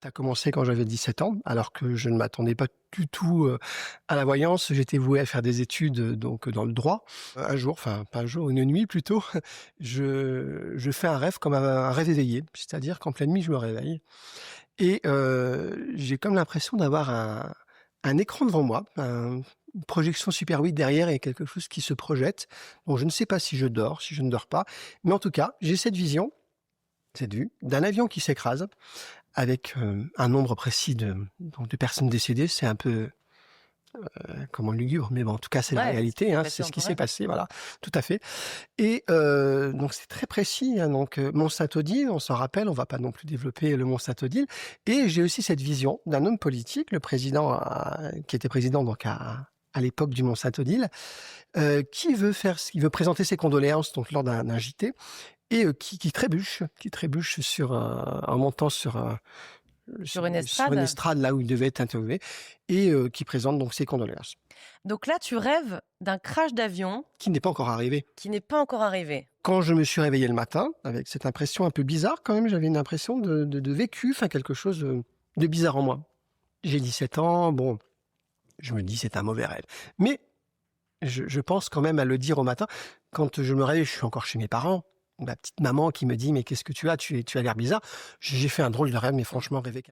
Ça a commencé quand j'avais 17 ans, alors que je ne m'attendais pas du tout, à la voyance. J'étais voué à faire des études, donc dans le droit. Un jour, enfin pas un jour, une nuit plutôt, je fais un rêve comme un rêve éveillé. C'est-à-dire qu'en pleine nuit, je me réveille et j'ai comme l'impression d'avoir un écran devant moi, une projection Super 8 derrière et quelque chose qui se projette. Donc je ne sais pas si je dors, si je ne dors pas, mais en tout cas, j'ai cette vue d'un avion qui s'écrase avec, un nombre précis de personnes décédées. C'est un peu, comment lugubre, mais bon, en tout cas, c'est la Ouais, c'est ce qui réalité, s'est hein, passé c'est ce dans qui ton s'est rêve. passé, voilà, tout à fait et donc c'est très précis, hein, donc Mont-Saint-Odile, on s'en rappelle, on va pas non plus développer le Mont-Saint-Odile et j'ai aussi cette vision d'un homme politique, le président, qui était président donc à l'époque du Mont-Saint-Odile, qui veut présenter ses condoléances donc lors d'un JT et qui trébuche sur, en montant Sur une sur une estrade? estrade là où il devait être interviewé et qui présente donc ses condoléances, Donc là, tu rêves d'un crash d'avion qui n'est pas encore arrivé. qui n'est pas encore arrivé. Quand je me suis réveillé le matin, avec cette impression un peu bizarre quand même, j'avais une impression de vécu, enfin quelque chose, de bizarre en moi. J'ai 17 ans, bon, je me dis: «C'est un mauvais rêve». Mais je pense quand même à le dire au matin. Quand je me réveille, je suis encore chez mes parents. Ma petite maman qui me dit: «Mais qu'est-ce que tu as? Tu as l'air bizarre». J'ai fait un drôle de rêve, mais franchement rêver